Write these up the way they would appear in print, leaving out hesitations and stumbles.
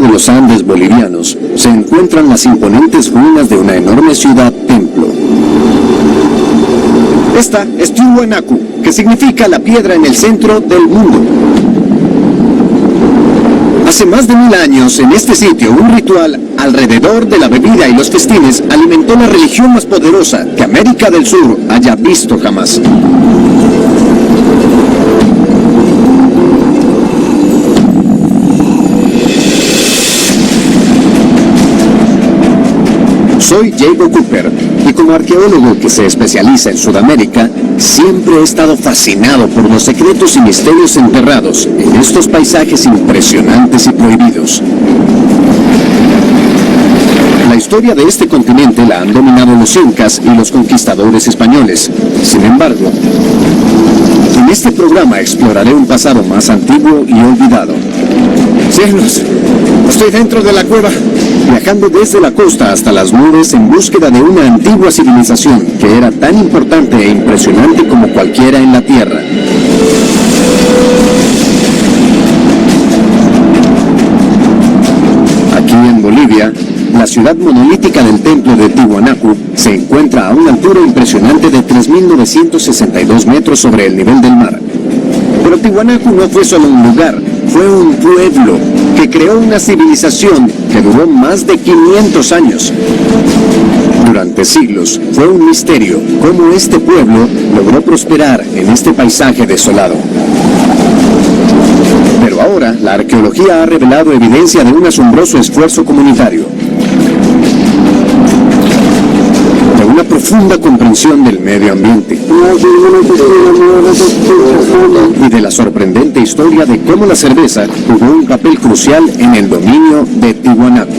de los Andes bolivianos se encuentran las imponentes ruinas de una enorme ciudad-templo. Esta es Tiwanaku, que significa la piedra en el centro del mundo. Hace más de 1000 años, en este sitio, un ritual alrededor de la bebida y los festines alimentó la religión más poderosa que América del Sur haya visto jamás. Soy Jacob Cooper, y como arqueólogo que se especializa en Sudamérica, siempre he estado fascinado por los secretos y misterios enterrados en estos paisajes impresionantes y prohibidos. La historia de este continente la han dominado los incas y los conquistadores españoles. Sin embargo, en este programa exploraré un pasado más antiguo y olvidado. ¡Cielos! Estoy dentro de la cueva, viajando desde la costa hasta las nubes en búsqueda de una antigua civilización que era tan importante e impresionante como cualquiera en la Tierra. Aquí en Bolivia, la ciudad monolítica del templo de Tiwanaku se encuentra a una altura impresionante de 3.962 metros sobre el nivel del mar. Pero Tiwanaku no fue solo un lugar, fue un pueblo que creó una civilización que duró más de 500 años. Durante siglos fue un misterio cómo este pueblo logró prosperar en este paisaje desolado. Pero ahora la arqueología ha revelado evidencia de un asombroso esfuerzo comunitario, de una profunda comprensión del medio ambiente y de la sorprendente historia de cómo la cerveza jugó un papel crucial en el dominio de Tiwanaku.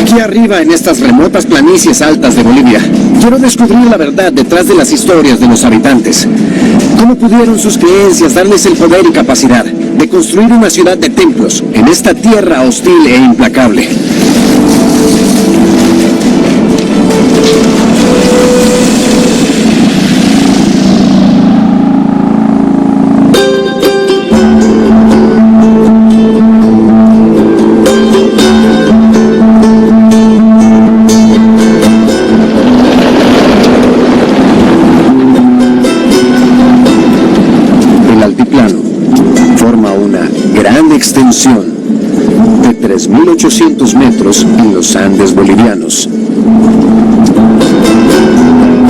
Aquí arriba, en estas remotas planicies altas de Bolivia, quiero descubrir la verdad detrás de las historias de los habitantes. ¿Cómo pudieron sus creencias darles el poder y capacidad de construir una ciudad de templos en esta tierra hostil e implacable? Extensión de 3.800 metros en los Andes bolivianos.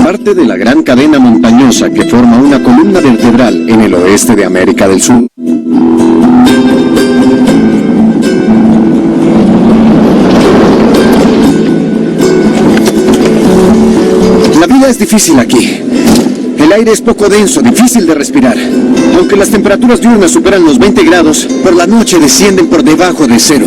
Parte de la gran cadena montañosa que forma una columna vertebral en el oeste de América del Sur. La vida es difícil aquí. El aire es poco denso, difícil de respirar. Aunque las temperaturas diurnas superan los 20 grados, por la noche descienden por debajo de cero.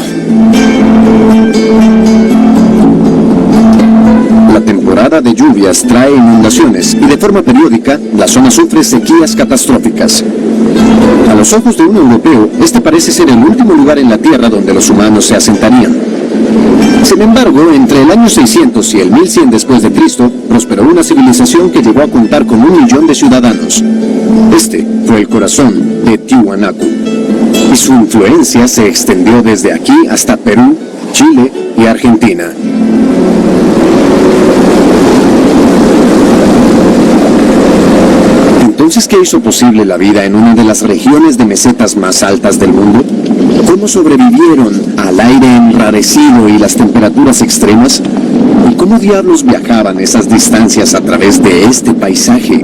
La temporada de lluvias trae inundaciones y de forma periódica la zona sufre sequías catastróficas. A los ojos de un europeo, este parece ser el último lugar en la Tierra donde los humanos se asentarían. Sin embargo, entre el año 600 y el 1100 después de Cristo, prosperó una civilización que llegó a contar con 1 millón de ciudadanos. Este fue el corazón de Tiwanaku, y su influencia se extendió desde aquí hasta Perú, Chile y Argentina. Entonces, ¿qué hizo posible la vida en una de las regiones de mesetas más altas del mundo? ¿Cómo sobrevivieron al aire enrarecido y las temperaturas extremas? ¿Y cómo diablos viajaban esas distancias a través de este paisaje?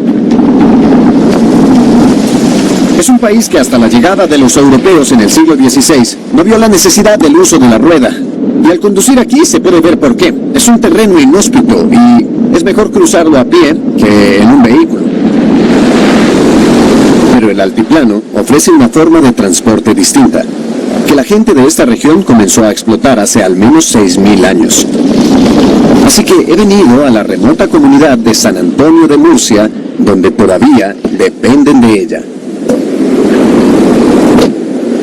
Es un país que hasta la llegada de los europeos en el siglo XVI no vio la necesidad del uso de la rueda. Y al conducir aquí se puede ver por qué. Es un terreno inhóspito y es mejor cruzarlo a pie que en un vehículo. Pero el altiplano ofrece una forma de transporte distinta, que la gente de esta región comenzó a explotar hace al menos 6.000 años. Así que he venido a la remota comunidad de San Antonio de Murcia, donde todavía dependen de ella.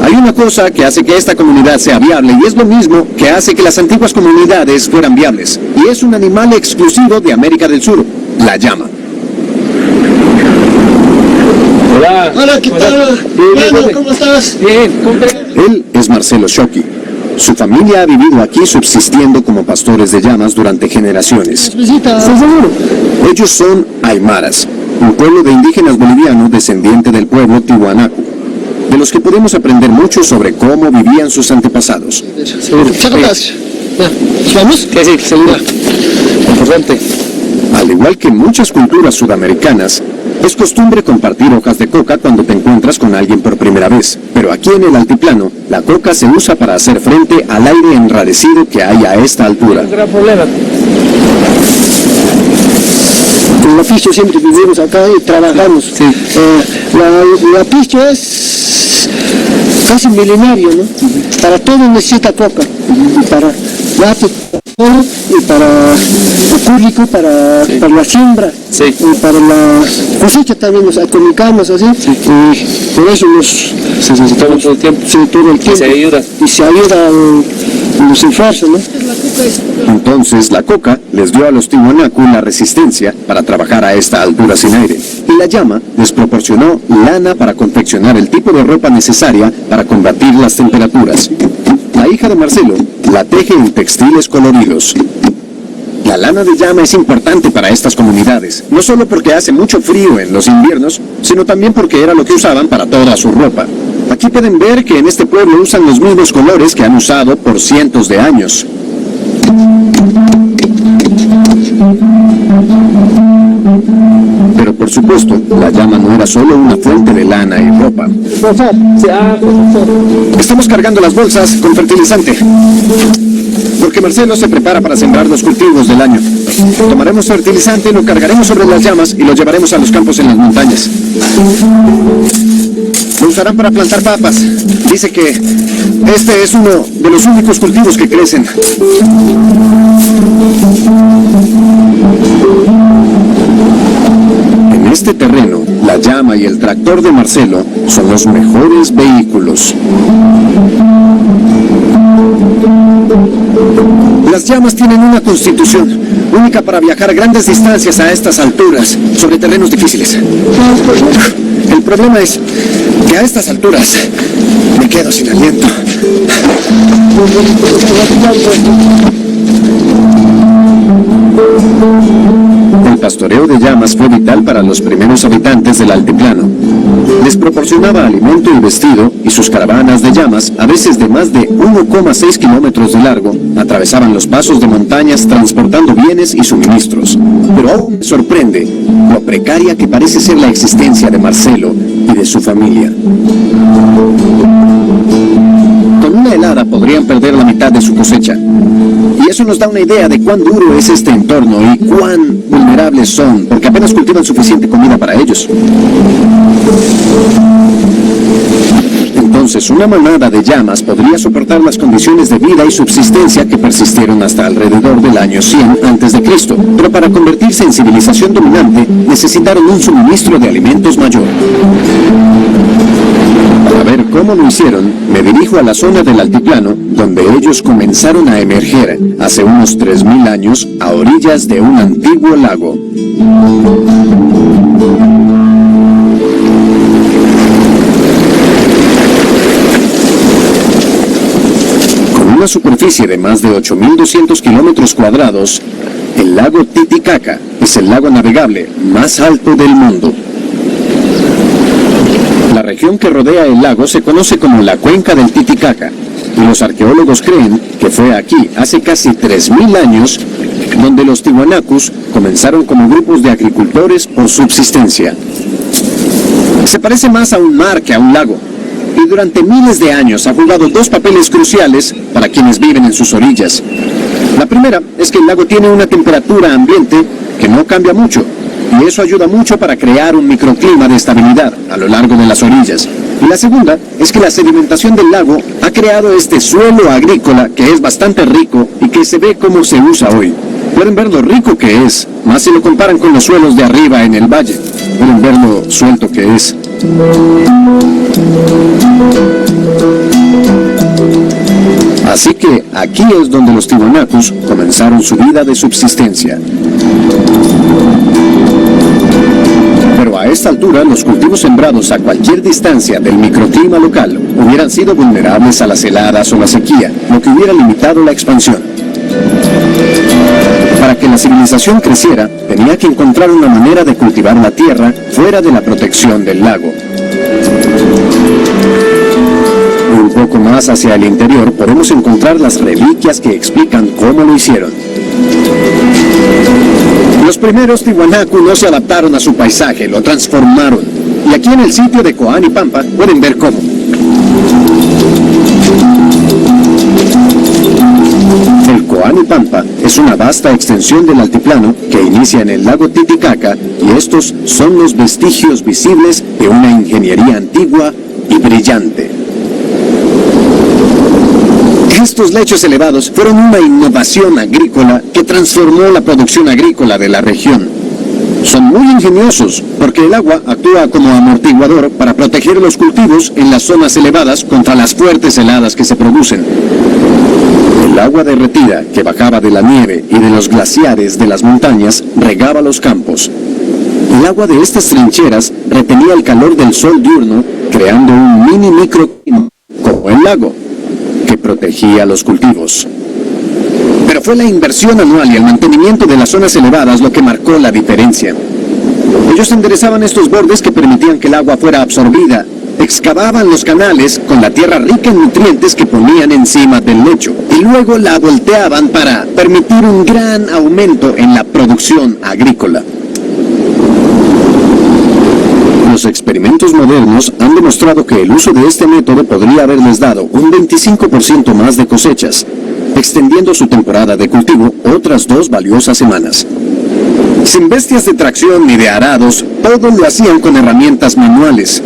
Hay una cosa que hace que esta comunidad sea viable y es lo mismo que hace que las antiguas comunidades fueran viables, y es un animal exclusivo de América del Sur, la llama. Hola. Hola, ¿qué tal? Bien, ¿Cómo estás? Bien, Él es Marcelo Shoki. Su familia ha vivido aquí subsistiendo como pastores de llamas durante generaciones. Visita. Sí, seguro. Ellos son aymaras, un pueblo de indígenas bolivianos descendiente del pueblo Tiwanaku, de los que podemos aprender mucho sobre cómo vivían sus antepasados. seguro. ¿Sacas? ¿Vamos? Sí, seguro. Importante. Al igual que muchas culturas sudamericanas, es costumbre compartir hojas de coca cuando te encuentras con alguien por primera vez. Pero aquí en el altiplano, la coca se usa para hacer frente al aire enrarecido que hay a esta altura. Un gran problema. Con la picho siempre vivimos acá y trabajamos. Sí. La picho es casi milenario, ¿no? Para todo necesita coca. Para mate, y para el público, para la siembra, Sí. y para la cosecha también nos comunicamos así, y por eso Se toma todo el tiempo. sí, todo el tiempo. Y se ayuda. En los esfuerzos, ¿no? Entonces la coca les dio a los Tiwanaku la resistencia para trabajar a esta altura sin aire. Y la llama les proporcionó lana para confeccionar el tipo de ropa necesaria para combatir las temperaturas. La hija de Marcelo la teje en textiles coloridos. La lana de llama es importante para estas comunidades, no solo porque hace mucho frío en los inviernos, sino también porque era lo que usaban para toda su ropa. Aquí pueden ver que en este pueblo usan los mismos colores que han usado por cientos de años. Pero por supuesto, la llama no era solo una fuente de lana y ropa. Estamos cargando las bolsas con fertilizante, porque Marcelo se prepara para sembrar los cultivos del año. Tomaremos fertilizante, lo cargaremos sobre las llamas y lo llevaremos a los campos en las montañas. Lo usarán para plantar papas. Dice que este es uno de los únicos cultivos que crecen. En este terreno, la llama y el tractor de Marcelo son los mejores vehículos. Las llamas tienen una constitución única para viajar grandes distancias a estas alturas, sobre terrenos difíciles. El problema es que a estas alturas me quedo sin aliento. El pastoreo de llamas fue vital para los primeros habitantes del altiplano. Les proporcionaba alimento y vestido, y sus caravanas de llamas, a veces de más de 1,6 kilómetros de largo, atravesaban los pasos de montañas transportando bienes y suministros. Pero aún me sorprende lo precaria que parece ser la existencia de Marcelo y de su familia. Con una helada podrían perder la mitad de su cosecha. Y eso nos da una idea de cuán duro es este entorno y cuán vulnerables son, porque apenas cultivan suficiente comida para ellos. Entonces, una manada de llamas podría soportar las condiciones de vida y subsistencia que persistieron hasta alrededor del año 100 a.C., pero para convertirse en civilización dominante necesitaron un suministro de alimentos mayor. Para ver cómo lo hicieron, me dirijo a la zona del altiplano donde ellos comenzaron a emerger hace unos 3.000 años a orillas de un antiguo lago. Con una superficie de más de 8.200 kilómetros cuadrados, el lago Titicaca es el lago navegable más alto del mundo. La región que rodea el lago se conoce como la Cuenca del Titicaca, y los arqueólogos creen que fue aquí, hace casi 3.000 años, donde los Tiwanakus comenzaron como grupos de agricultores por subsistencia. Se parece más a un mar que a un lago, y durante miles de años ha jugado dos papeles cruciales para quienes viven en sus orillas. La primera es que el lago tiene una temperatura ambiente que no cambia mucho, y eso ayuda mucho para crear un microclima de estabilidad a lo largo de las orillas. Y la segunda es que la sedimentación del lago ha creado este suelo agrícola que es bastante rico y que se ve cómo se usa hoy. Pueden ver lo rico que es, más si lo comparan con los suelos de arriba en el valle. Pueden ver lo suelto que es. Así que aquí es donde los Tiwanakus comenzaron su vida de subsistencia. Pero a esta altura, los cultivos sembrados a cualquier distancia del microclima local hubieran sido vulnerables a las heladas o la sequía, lo que hubiera limitado la expansión. Para que la civilización creciera, tenía que encontrar una manera de cultivar la tierra fuera de la protección del lago. Un poco más hacia el interior podemos encontrar las reliquias que explican cómo lo hicieron. Los primeros Tiwanaku no se adaptaron a su paisaje, lo transformaron. Y aquí en el sitio de Coanipampa pueden ver cómo. El Coanipampa es una vasta extensión del altiplano que inicia en el lago Titicaca, y estos son los vestigios visibles de una ingeniería antigua y brillante. Estos lechos elevados fueron una innovación agrícola que transformó la producción agrícola de la región. Son muy ingeniosos porque el agua actúa como amortiguador para proteger los cultivos en las zonas elevadas contra las fuertes heladas que se producen. El agua derretida que bajaba de la nieve y de los glaciares de las montañas regaba los campos. El agua de estas trincheras retenía el calor del sol diurno, creando un mini microclima como el lago, que protegía los cultivos. Pero fue la inversión anual y el mantenimiento de las zonas elevadas lo que marcó la diferencia. Ellos enderezaban estos bordes que permitían que el agua fuera absorbida, excavaban los canales con la tierra rica en nutrientes que ponían encima del lecho, y luego la volteaban para permitir un gran aumento en la producción agrícola. Los experimentos modernos han demostrado que el uso de este método podría haberles dado un 25% más de cosechas, extendiendo su temporada de cultivo otras 2 valiosas semanas. Sin bestias de tracción ni de arados, todo lo hacían con herramientas manuales.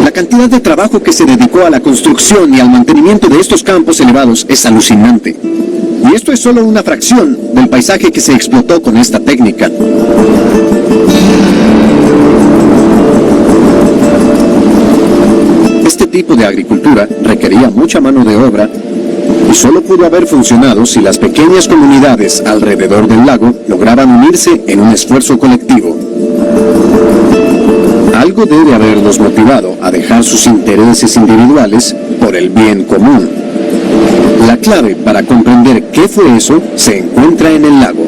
La cantidad de trabajo que se dedicó a la construcción y al mantenimiento de estos campos elevados es alucinante. Y esto es solo una fracción del paisaje que se explotó con esta técnica. Este tipo de agricultura requería mucha mano de obra y solo pudo haber funcionado si las pequeñas comunidades alrededor del lago lograban unirse en un esfuerzo colectivo. Algo debe haberlos motivado a dejar sus intereses individuales por el bien común. La clave para comprender qué fue eso se encuentra en el lago.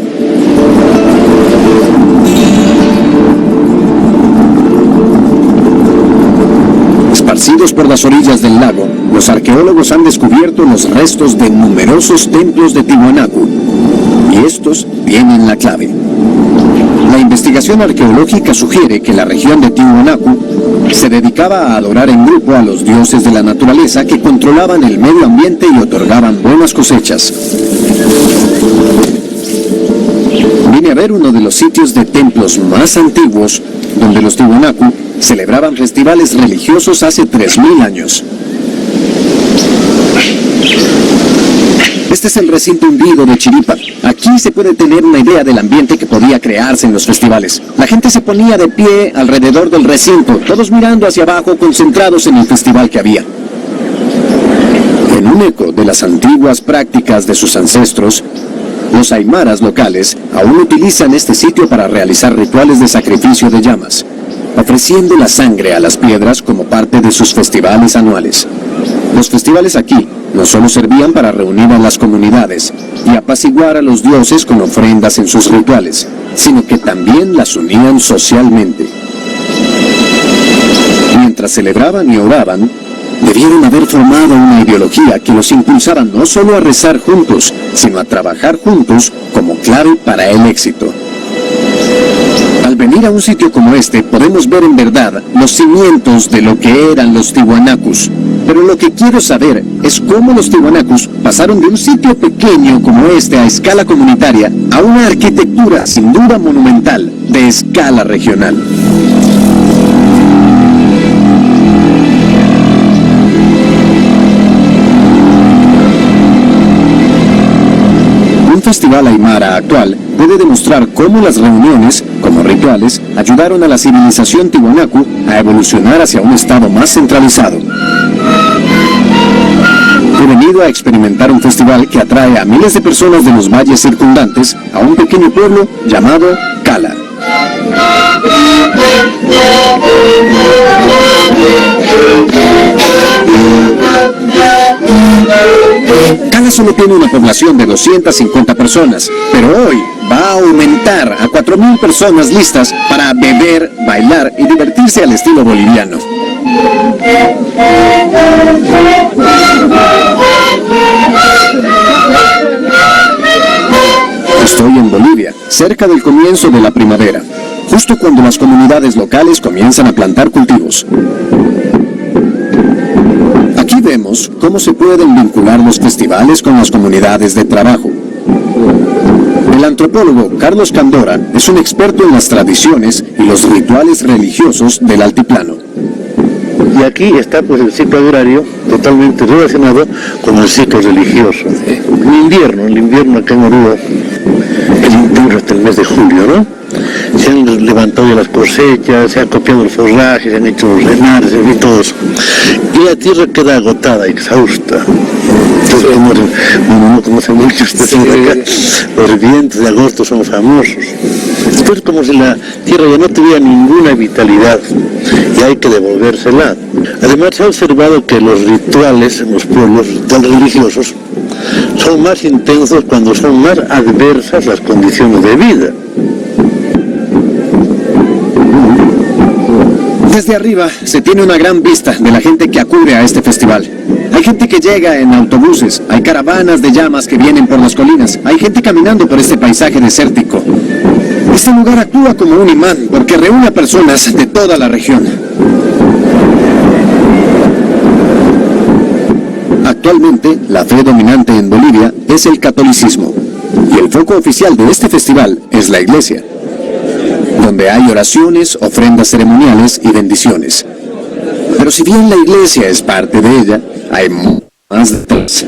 Esparcidos por las orillas del lago, los arqueólogos han descubierto los restos de numerosos templos de Tiwanaku, y estos tienen la clave. La investigación arqueológica sugiere que la región de Tiwanaku se dedicaba a adorar en grupo a los dioses de la naturaleza que controlaban el medio ambiente y otorgaban buenas cosechas. Vine a ver uno de los sitios de templos más antiguos, donde los Tiwanaku celebraban festivales religiosos hace 3000 años. Este es el recinto hundido de Chiripa. Aquí se puede tener una idea del ambiente que podía crearse en los festivales. La gente se ponía de pie alrededor del recinto, todos mirando hacia abajo, concentrados en el festival que había. En un eco de las antiguas prácticas de sus ancestros, los aymaras locales aún utilizan este sitio para realizar rituales de sacrificio de llamas, ofreciendo la sangre a las piedras como parte de sus festivales anuales. Los festivales aquí no solo servían para reunir a las comunidades y apaciguar a los dioses con ofrendas en sus rituales, sino que también las unían socialmente. Mientras celebraban y oraban, debieron haber formado una ideología que los impulsara no solo a rezar juntos, sino a trabajar juntos como clave para el éxito. Al venir a un sitio como este, podemos ver en verdad los cimientos de lo que eran los Tiwanakus. Pero lo que quiero saber es cómo los Tiwanakus pasaron de un sitio pequeño como este a escala comunitaria a una arquitectura sin duda monumental de escala regional. Un festival aymara actual puede demostrar cómo las reuniones, como rituales, ayudaron a la civilización Tiwanaku a evolucionar hacia un estado más centralizado. He venido a experimentar un festival que atrae a miles de personas de los valles circundantes a un pequeño pueblo llamado Kala. Cala solo tiene una población de 250 personas, pero hoy va a aumentar a 4.000 personas listas para beber, bailar y divertirse al estilo boliviano. Estoy en Bolivia, cerca del comienzo de la primavera, justo cuando las comunidades locales comienzan a plantar cultivos. Aquí vemos cómo se pueden vincular los festivales con las comunidades de trabajo. El antropólogo Carlos Candora es un experto en las tradiciones y los rituales religiosos del altiplano. Y aquí está pues el ciclo agrario totalmente relacionado con el ciclo religioso. El invierno acá en Oruro, el invierno hasta el mes de julio, ¿no? Se han levantado ya las cosechas, se ha copiado el forraje, se han hecho los renares, en fin, todo eso. Y la tierra queda agotada, exhausta. Entonces, no conocen mucho ustedes acá, los vientos de agosto son famosos. Entonces, como si la tierra ya no tuviera ninguna vitalidad, y hay que devolvérsela. Además, se ha observado que los rituales en los pueblos, rituales religiosos, son más intensos cuando son más adversas las condiciones de vida. Desde arriba se tiene una gran vista de la gente que acude a este festival. Hay gente que llega en autobuses, hay caravanas de llamas que vienen por las colinas, hay gente caminando por este paisaje desértico. Este lugar actúa como un imán porque reúne a personas de toda la región. Actualmente, la fe dominante en Bolivia es el catolicismo, y el foco oficial de este festival es la iglesia, donde hay oraciones, ofrendas ceremoniales y bendiciones. Pero si bien la iglesia es parte de ella, hay más detrás.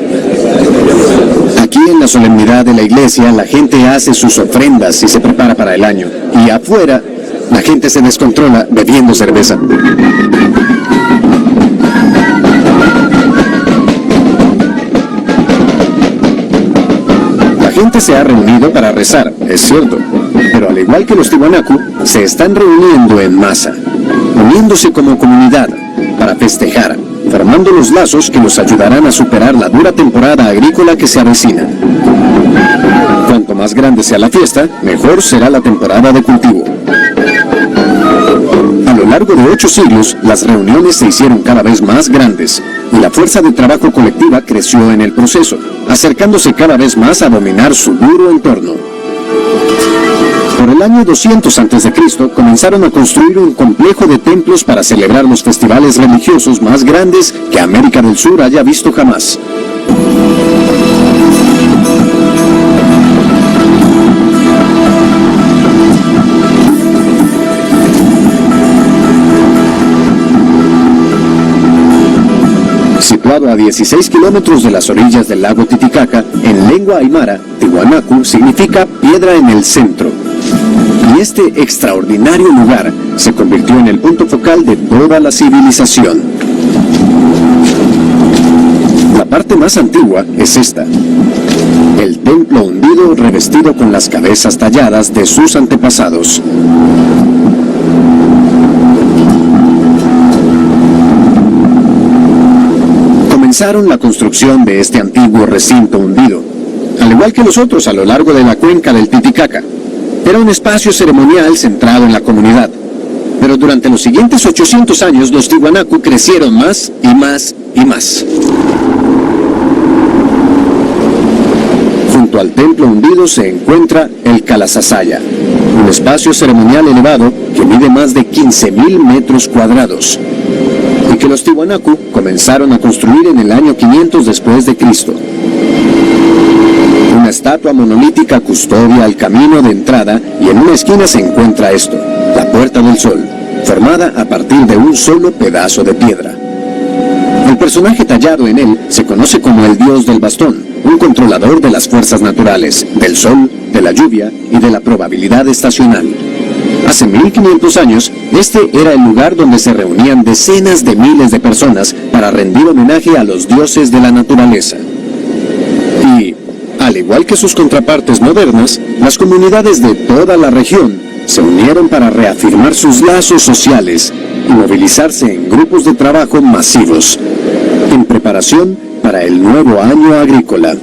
Aquí en la solemnidad de la iglesia, la gente hace sus ofrendas y se prepara para el año. Y afuera, la gente se descontrola bebiendo cerveza. La gente se ha reunido para rezar, es cierto, pero al igual que los tiwanaku, se están reuniendo en masa, uniéndose como comunidad para festejar, formando los lazos que los ayudarán a superar la dura temporada agrícola que se avecina. Cuanto más grande sea la fiesta, mejor será la temporada de cultivo. A lo largo de 8 siglos, las reuniones se hicieron cada vez más grandes y la fuerza de trabajo colectiva creció en el proceso, acercándose cada vez más a dominar su duro entorno. Por el año 200 a.C. comenzaron a construir un complejo de templos para celebrar los festivales religiosos más grandes que América del Sur haya visto jamás. Situado a 16 kilómetros de las orillas del lago Titicaca, en lengua aymara, Tiwanaku significa piedra en el centro. Y este extraordinario lugar se convirtió en el punto focal de toda la civilización. La parte más antigua es esta: el templo hundido revestido con las cabezas talladas de sus antepasados. Comenzaron la construcción de este antiguo recinto hundido, al igual que los otros a lo largo de la cuenca del Titicaca. Era un espacio ceremonial centrado en la comunidad. Pero durante los siguientes 800 años, los tiwanaku crecieron más y más y más. Junto al templo hundido se encuentra el Kalasasaya, un espacio ceremonial elevado que mide más de 15.000 metros cuadrados, y que los tiwanaku comenzaron a construir en el año 500 después de Cristo. Una estatua monolítica custodia el camino de entrada y en una esquina se encuentra esto, la Puerta del Sol, formada a partir de un solo pedazo de piedra. El personaje tallado en él se conoce como el dios del bastón, un controlador de las fuerzas naturales, del sol, de la lluvia y de la probabilidad estacional. Hace 1500 años, este era el lugar donde se reunían decenas de miles de personas para rendir homenaje a los dioses de la naturaleza. Y, al igual que sus contrapartes modernas, las comunidades de toda la región se unieron para reafirmar sus lazos sociales y movilizarse en grupos de trabajo masivos, en preparación para el nuevo año agrícola.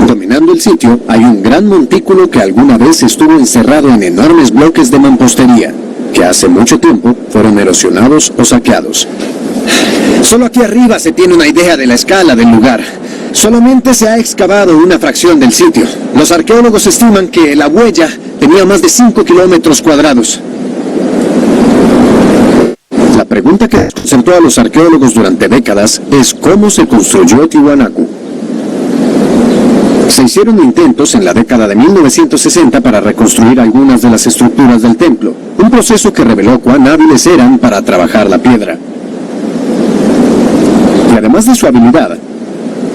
Dominando el sitio hay un gran montículo que alguna vez estuvo encerrado en enormes bloques de mampostería, que hace mucho tiempo fueron erosionados o saqueados. Solo aquí arriba se tiene una idea de la escala del lugar. Solamente se ha excavado una fracción del sitio. Los arqueólogos estiman que la huella tenía más de 5 kilómetros cuadrados. La pregunta que desconcertó a los arqueólogos durante décadas es cómo se construyó Tiwanaku. Se hicieron intentos en la década de 1960 para reconstruir algunas de las estructuras del templo, un proceso que reveló cuán hábiles eran para trabajar la piedra. Y además de su habilidad,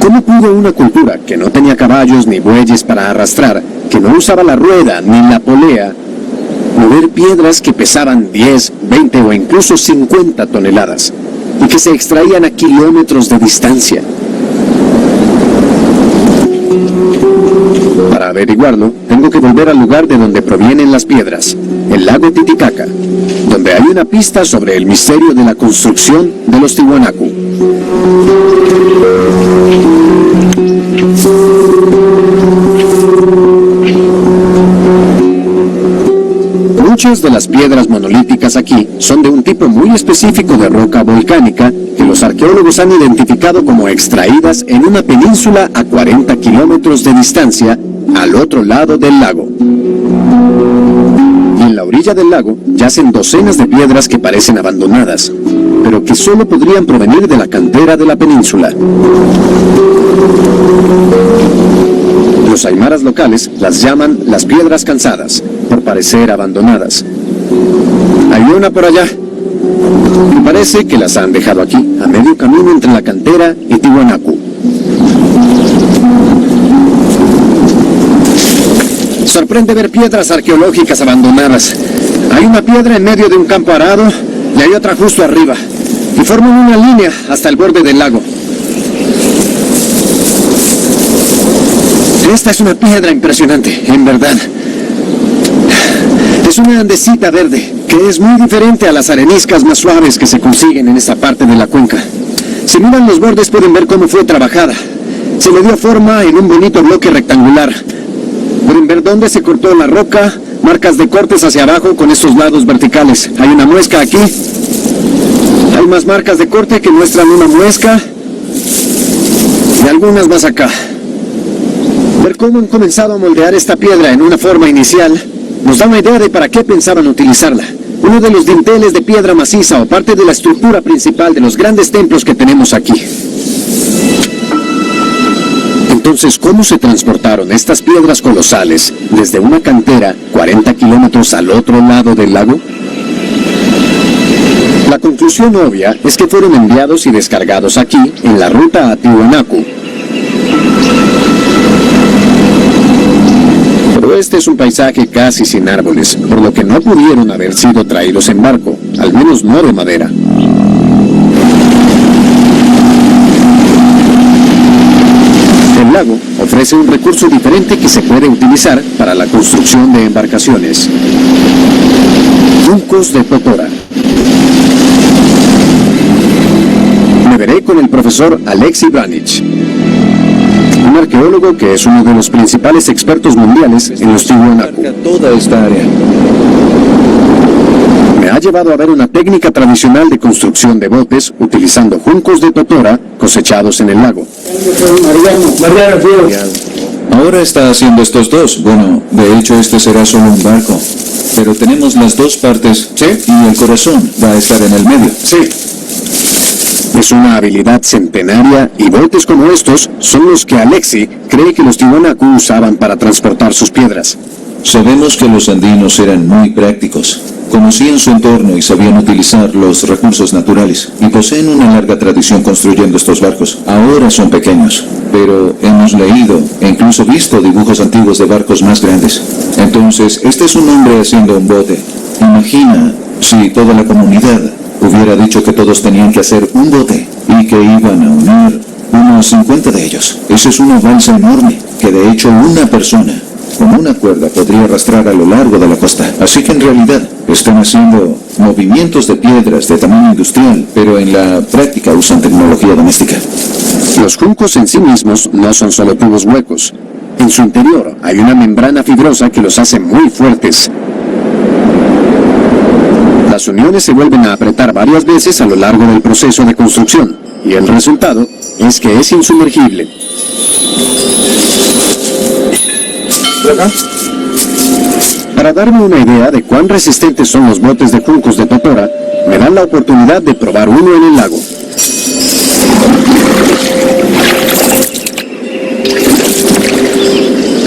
¿cómo pudo una cultura que no tenía caballos ni bueyes para arrastrar, que no usaba la rueda ni la polea, mover piedras que pesaban 10, 20 o incluso 50 toneladas y que se extraían a kilómetros de distancia? Para averiguarlo, tengo que volver al lugar de donde provienen las piedras, el lago Titicaca, donde hay una pista sobre el misterio de la construcción de los Tiwanaku. Muchas de las piedras monolíticas aquí son de un tipo muy específico de roca volcánica que los arqueólogos han identificado como extraídas en una península a 40 kilómetros de distancia al otro lado del lago. Y en la orilla del lago yacen docenas de piedras que parecen abandonadas, pero que solo podrían provenir de la cantera de la península. Los aymaras locales las llaman las piedras cansadas, por parecer abandonadas. Hay una por allá. Me parece que las han dejado aquí, a medio camino entre la cantera y Tiwanaku. Sorprende ver piedras arqueológicas abandonadas. Hay una piedra en medio de un campo arado y hay otra justo arriba, y forman una línea hasta el borde del lago. Esta es una piedra impresionante, en verdad. Es una andesita verde, que es muy diferente a las areniscas más suaves que se consiguen en esta parte de la cuenca. Si miran los bordes pueden ver cómo fue trabajada. Se le dio forma en un bonito bloque rectangular. Pueden ver dónde se cortó la roca, marcas de cortes hacia abajo con estos lados verticales. Hay una muesca aquí. Hay más marcas de corte que muestran una muesca. Y algunas más acá. Ver cómo han comenzado a moldear esta piedra en una forma inicial nos da una idea de para qué pensaban utilizarla. Uno de los dinteles de piedra maciza o parte de la estructura principal de los grandes templos que tenemos aquí. Entonces, ¿cómo se transportaron estas piedras colosales desde una cantera 40 kilómetros al otro lado del lago? La conclusión obvia es que fueron enviados y descargados aquí, en la ruta a Tiwanaku. Pero este es un paisaje casi sin árboles, por lo que no pudieron haber sido traídos en barco, al menos no de madera. El lago ofrece un recurso diferente que se puede utilizar para la construcción de embarcaciones. Juncos de totora. Me veré con el profesor Alexei Branich, un arqueólogo que es uno de los principales expertos mundiales en los Tiwanaku. Toda esta área. Me ha llevado a ver una técnica tradicional de construcción de botes utilizando juncos de totora cosechados en el lago. Ahora está haciendo estos dos. Bueno, de hecho este será solo un barco. Pero tenemos las dos partes. ¿Sí? Y el corazón va a estar en el medio. Sí. Es una habilidad centenaria y botes como estos son los que Alexei cree que los Tiwanaku usaban para transportar sus piedras. Sabemos que los andinos eran muy prácticos. Conocían su entorno y sabían utilizar los recursos naturales, y poseen una larga tradición construyendo estos barcos. Ahora son pequeños, pero hemos leído e incluso visto dibujos antiguos de barcos más grandes. Entonces, este es un hombre haciendo un bote. Imagina si toda la comunidad hubiera dicho que todos tenían que hacer un bote y que iban a unir unos 50 de ellos. Esa es una balsa enorme, que de hecho una persona Con una cuerda podría arrastrar a lo largo de la costa. Así que en realidad están haciendo movimientos de piedras de tamaño industrial, pero en la práctica usan tecnología doméstica. Los juncos en sí mismos no son solo tubos huecos. En su interior hay una membrana fibrosa que los hace muy fuertes. Las uniones se vuelven a apretar varias veces a lo largo del proceso de construcción, y el resultado es que es insumergible. Para darme una idea de cuán resistentes son los botes de juncos de totora, me dan la oportunidad de probar uno en el lago.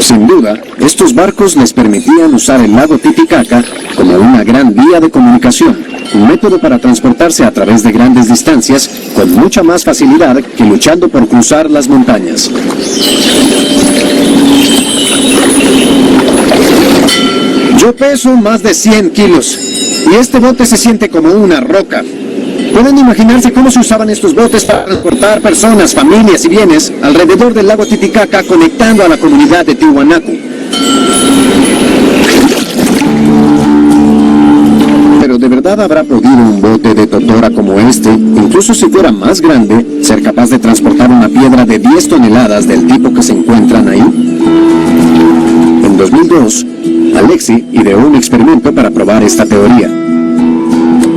Sin duda, estos barcos les permitían usar el lago Titicaca como una gran vía de comunicación, un método para transportarse a través de grandes distancias con mucha más facilidad que luchando por cruzar las montañas. Yo peso más de 100 kilos y este bote se siente como una roca. ¿Pueden imaginarse cómo se usaban estos botes para transportar personas, familias y bienes alrededor del lago Titicaca, conectando a la comunidad de Tiwanaku? Pero ¿de verdad habrá podido un bote de totora como este, incluso si fuera más grande, ser capaz de transportar una piedra de 10 toneladas del tipo que se encuentran ahí? En 2002, Alexi ideó un experimento para probar esta teoría.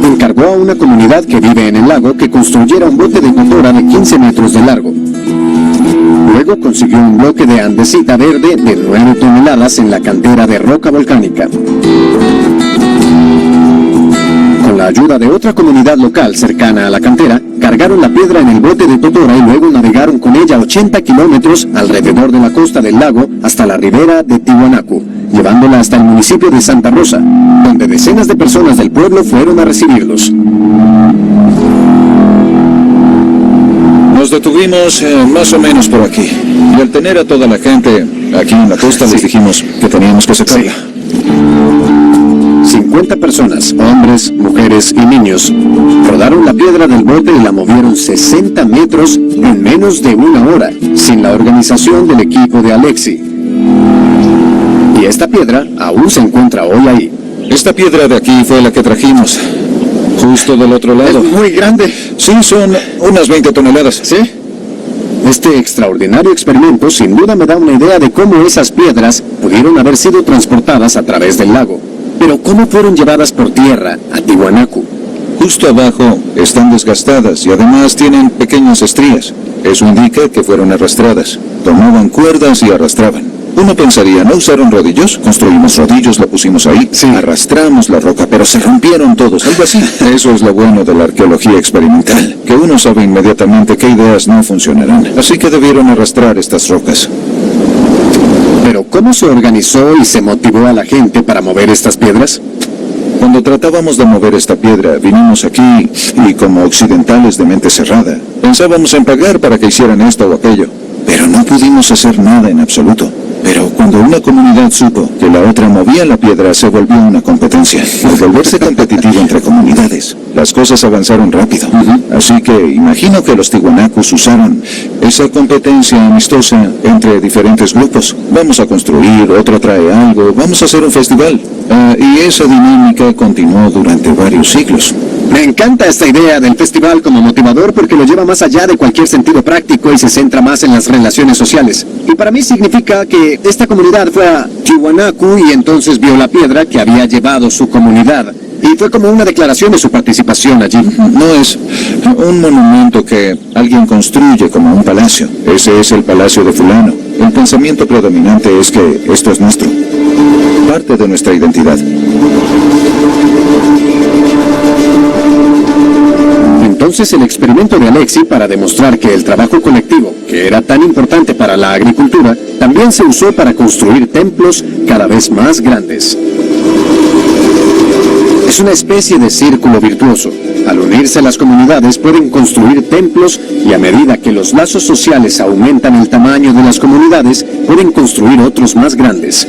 Encargó a una comunidad que vive en el lago que construyera un bote de totora de 15 metros de largo. Luego consiguió un bloque de andesita verde de 9 toneladas en la cantera de roca volcánica. Con la ayuda de otra comunidad local cercana a la cantera, cargaron la piedra en el bote de totora y luego navegaron con ella 80 kilómetros alrededor de la costa del lago hasta la ribera de Tiwanaku, llevándola hasta el municipio de Santa Rosa, donde decenas de personas del pueblo fueron a recibirlos. Nos detuvimos más o menos por aquí. Y al tener a toda la gente aquí en la costa, les dijimos que teníamos que sacarla. 50 personas, hombres, mujeres y niños, rodaron la piedra del bote y la movieron 60 metros en menos de una hora, sin la organización del equipo de Alexi. Y esta piedra aún se encuentra hoy ahí. Esta piedra de aquí fue la que trajimos, justo del otro lado. Es muy grande. Sí, son unas 20 toneladas. ¿Sí? Este extraordinario experimento sin duda me da una idea de cómo esas piedras pudieron haber sido transportadas a través del lago. Pero ¿cómo fueron llevadas por tierra a Tiwanaku? Justo abajo están desgastadas y además tienen pequeñas estrías. Eso indica que fueron arrastradas. Tomaban cuerdas y arrastraban. Uno pensaría, ¿no usaron rodillos? Construimos rodillos, la pusimos ahí, sí. Arrastramos la roca, pero se rompieron todos, algo así. Eso es lo bueno de la arqueología experimental, que uno sabe inmediatamente qué ideas no funcionarán. Así que debieron arrastrar estas rocas. Pero ¿cómo se organizó y se motivó a la gente para mover estas piedras? Cuando tratábamos de mover esta piedra, vinimos aquí y como occidentales de mente cerrada, pensábamos en pagar para que hicieran esto o aquello, pero no pudimos hacer nada en absoluto. Pero cuando una comunidad supo que la otra movía la piedra, se volvió una competencia. Al volverse competitivo entre comunidades, las cosas avanzaron rápido. Así que imagino que los tiwanakus usaron esa competencia amistosa entre diferentes grupos. Vamos a construir, otro trae algo, vamos a hacer un festival. Y esa dinámica continuó durante varios siglos. Me encanta esta idea del festival como motivador porque lo lleva más allá de cualquier sentido práctico y se centra más en las relaciones sociales. Y para mí significa que esta comunidad fue a Tiwanaku y entonces vio la piedra que había llevado su comunidad. Y fue como una declaración de su participación allí. No es un monumento que alguien construye como un palacio. Ese es el palacio de fulano. El pensamiento predominante es que esto es nuestro. Parte de nuestra identidad. Entonces el experimento de Alexi para demostrar que el trabajo colectivo, que era tan importante para la agricultura, también se usó para construir templos cada vez más grandes. Es una especie de círculo virtuoso. Al unirse las comunidades pueden construir templos y a medida que los lazos sociales aumentan el tamaño de las comunidades, pueden construir otros más grandes.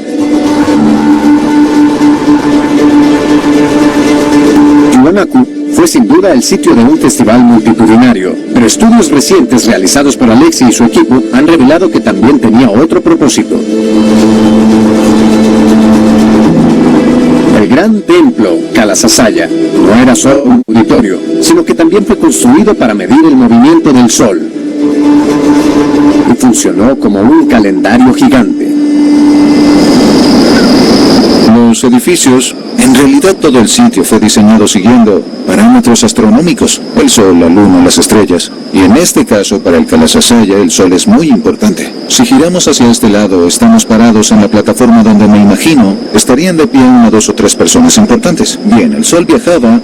Tiwanaku fue fue sin duda el sitio de un festival multitudinario, pero estudios recientes realizados por Alexi y su equipo han revelado que también tenía otro propósito. El gran templo Kalasasaya no era solo un auditorio, sino que también fue construido para medir el movimiento del Sol. Y funcionó como un calendario gigante. Los edificios, en realidad todo el sitio fue diseñado siguiendo parámetros astronómicos, el Sol, la Luna, las estrellas. Y en este caso, para el Kalasasaya, el Sol es muy importante. Si giramos hacia este lado, estamos parados en la plataforma donde me imagino estarían de pie 1, 2 o 3 personas importantes. Bien, el Sol viajaba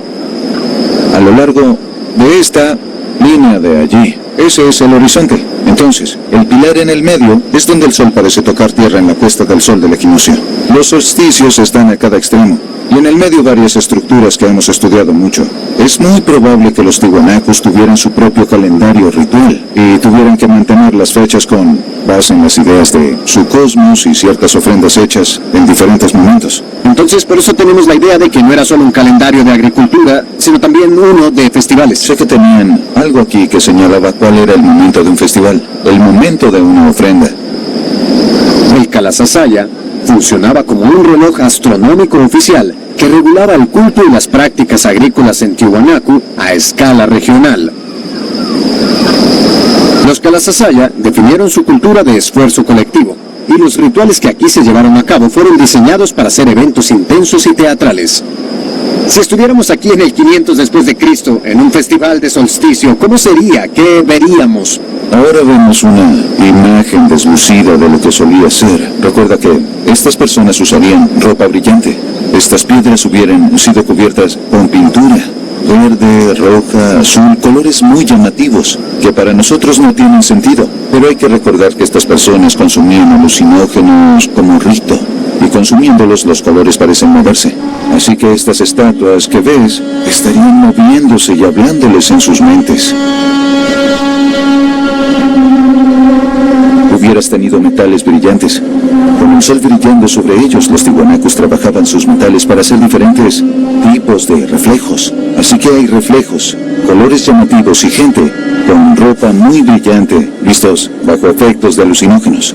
a lo largo de esta línea de allí. Ese es el horizonte. Entonces, el pilar en el medio es donde el Sol parece tocar tierra en la puesta del sol del equinoccio. Los solsticios están a cada extremo, y en el medio varias estructuras que hemos estudiado mucho. Es muy probable que los tiwanakus tuvieran su propio calendario ritual, y tuvieran que mantener las fechas con base en las ideas de su cosmos y ciertas ofrendas hechas en diferentes momentos. Entonces, por eso tenemos la idea de que no era solo un calendario de agricultura, sino también uno de festivales. Sé que tenían algo aquí que señalaba cuál era el momento de un festival, el momento de una ofrenda. El Kalasasaya funcionaba como un reloj astronómico oficial que regulaba el culto y las prácticas agrícolas en Tiwanaku a escala regional. Los Kalasasaya definieron su cultura de esfuerzo colectivo, y los rituales que aquí se llevaron a cabo fueron diseñados para ser eventos intensos y teatrales. Si estuviéramos aquí en el 500 después de Cristo, en un festival de solsticio, ¿cómo sería? ¿Qué veríamos? Ahora vemos una imagen deslucida de lo que solía ser. Recuerda que estas personas usarían ropa brillante. Estas piedras hubieran sido cubiertas con pintura. Verde, roja, azul, colores muy llamativos, que para nosotros no tienen sentido. Pero hay que recordar que estas personas consumían alucinógenos como rito, y consumiéndolos los colores parecen moverse. Así que estas estatuas que ves estarían moviéndose y hablándoles en sus mentes. Hubieras tenido metales brillantes. Con el sol brillando sobre ellos, los tiwanakus trabajaban sus metales para hacer diferentes tipos de reflejos. Así que hay reflejos, colores llamativos y gente con ropa muy brillante, listos bajo efectos de alucinógenos.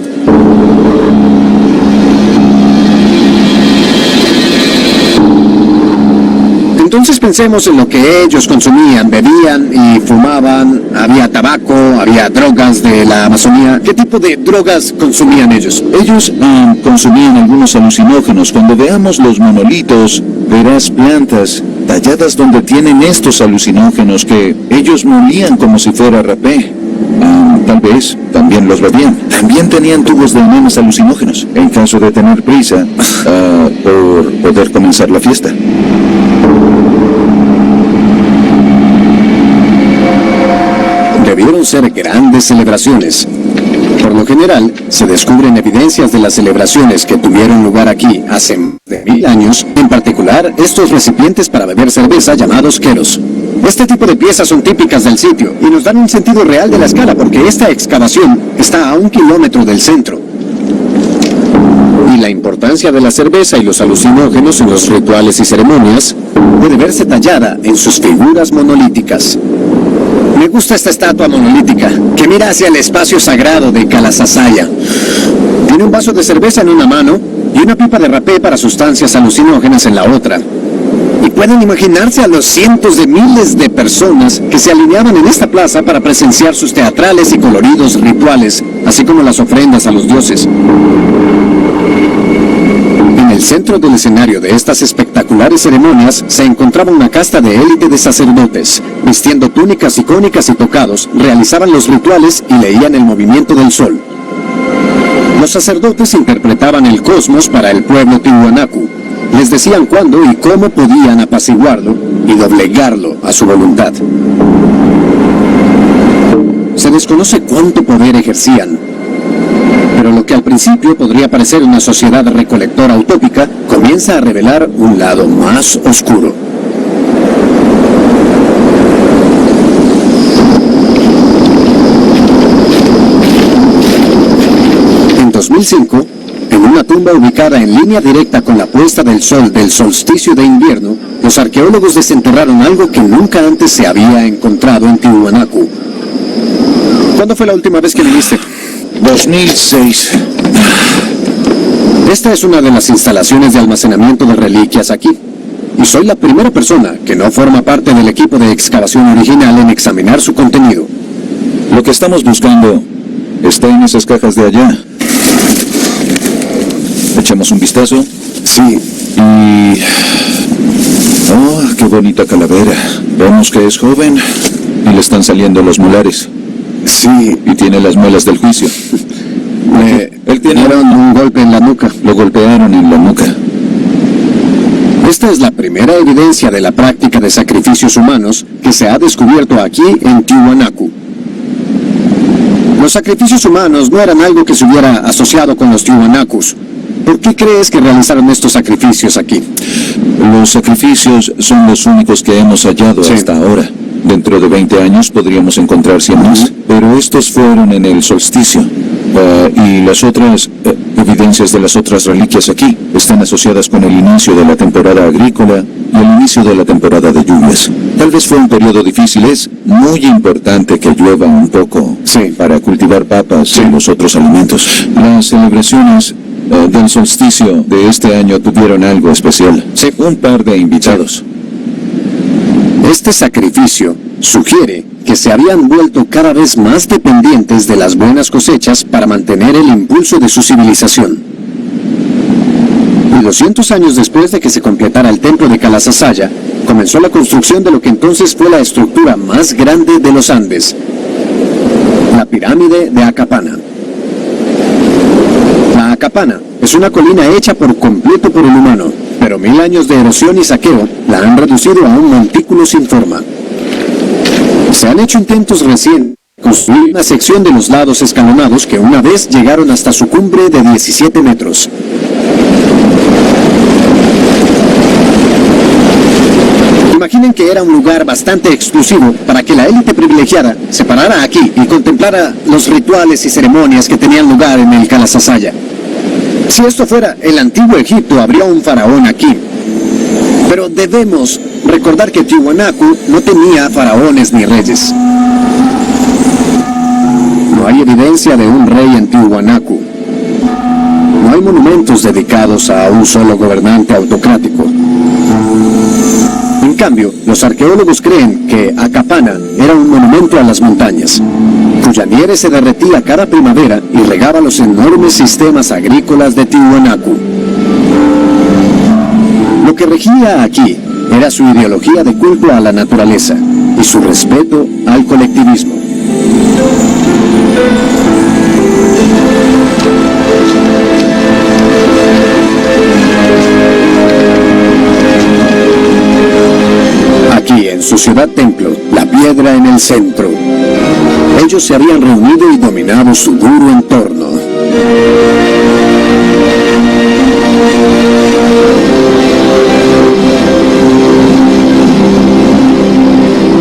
Entonces pensemos en lo que ellos consumían, bebían y fumaban. Había tabaco, había drogas de la Amazonía. ¿Qué tipo de drogas consumían ellos? Ellos consumían algunos alucinógenos. Cuando veamos los monolitos, verás plantas talladas donde tienen estos alucinógenos que ellos molían como si fuera rapé. Tal vez también los bebían. También tenían tubos de enanas alucinógenos, en caso de tener prisa por poder comenzar la fiesta. Debieron ser grandes celebraciones. Por lo general, se descubren evidencias de las celebraciones que tuvieron lugar aquí hace más de 1000 años, en particular estos recipientes para beber cerveza llamados keros. Este tipo de piezas son típicas del sitio y nos dan un sentido real de la escala porque esta excavación está a 1 kilómetro del centro. Y la importancia de la cerveza y los alucinógenos en los rituales y ceremonias puede verse tallada en sus figuras monolíticas. Me gusta esta estatua monolítica, que mira hacia el espacio sagrado de Kalasasaya. Tiene un vaso de cerveza en una mano y una pipa de rapé para sustancias alucinógenas en la otra. Y pueden imaginarse a los cientos de miles de personas que se alineaban en esta plaza para presenciar sus teatrales y coloridos rituales, así como las ofrendas a los dioses. En el centro del escenario de estas espectaculares ceremonias se encontraba una casta de élite de sacerdotes. Vistiendo túnicas icónicas y tocados, realizaban los rituales y leían el movimiento del sol. Los sacerdotes interpretaban el cosmos para el pueblo tiwanaku. Les decían cuándo y cómo podían apaciguarlo y doblegarlo a su voluntad. Se desconoce cuánto poder ejercían, pero lo que al principio podría parecer una sociedad recolectora utópica, comienza a revelar un lado más oscuro. En 2005, En una tumba ubicada en línea directa con la puesta del sol del solsticio de invierno, los arqueólogos desenterraron algo que nunca antes se había encontrado en Tiwanaku. ¿Cuándo fue la última vez que viniste? 2006. Esta es una de las instalaciones de almacenamiento de reliquias aquí. Y soy la primera persona que no forma parte del equipo de excavación original en examinar su contenido. Lo que estamos buscando está en esas cajas de allá. ¿Echamos un vistazo? Sí. Y... ¡oh, qué bonita calavera! Vemos que es joven y le están saliendo los molares. Sí. Y tiene las muelas del juicio. Él tiene un golpe en la nuca. Lo golpearon en la nuca. Esta es la primera evidencia de la práctica de sacrificios humanos que se ha descubierto aquí en Tiwanaku. Los sacrificios humanos no eran algo que se hubiera asociado con los Tiwanakus. ¿Por qué crees que realizaron estos sacrificios aquí? Los sacrificios son los únicos que hemos hallado hasta ahora. Dentro de 20 años podríamos encontrar 100 más, pero estos fueron en el solsticio. Y las otras evidencias de las otras reliquias aquí están asociadas con el inicio de la temporada agrícola y el inicio de la temporada de lluvias. Tal vez fue un periodo difícil. Es muy importante que llueva un poco para cultivar papas y los otros alimentos. Las celebraciones del solsticio de este año tuvieron algo especial. Un par de invitados. Este sacrificio sugiere que se habían vuelto cada vez más dependientes de las buenas cosechas para mantener el impulso de su civilización. Y 200 años después de que se completara el templo de Kalasasaya, comenzó la construcción de lo que entonces fue la estructura más grande de los Andes, la pirámide de Akapana. La Akapana es una colina hecha por completo por el humano, pero 1000 años de erosión y saqueo la han reducido a un montículo sin forma. Se han hecho intentos recientes de construir una sección de los lados escalonados que una vez llegaron hasta su cumbre de 17 metros. Imaginen que era un lugar bastante exclusivo para que la élite privilegiada se parara aquí y contemplara los rituales y ceremonias que tenían lugar en el Kalasasaya. Si esto fuera el antiguo Egipto, habría un faraón aquí. Pero debemos recordar que Tiwanaku no tenía faraones ni reyes. No hay evidencia de un rey en Tiwanaku. No hay monumentos dedicados a un solo gobernante autocrático. En cambio, los arqueólogos creen que Akapana era un monumento a las montañas, cuya nieve se derretía cada primavera y regaba los enormes sistemas agrícolas de Tiwanaku. Lo que regía aquí era su ideología de culto a la naturaleza y su respeto al colectivismo. Aquí, en su ciudad templo, la piedra en el centro, ellos se habían reunido y dominado su duro entorno.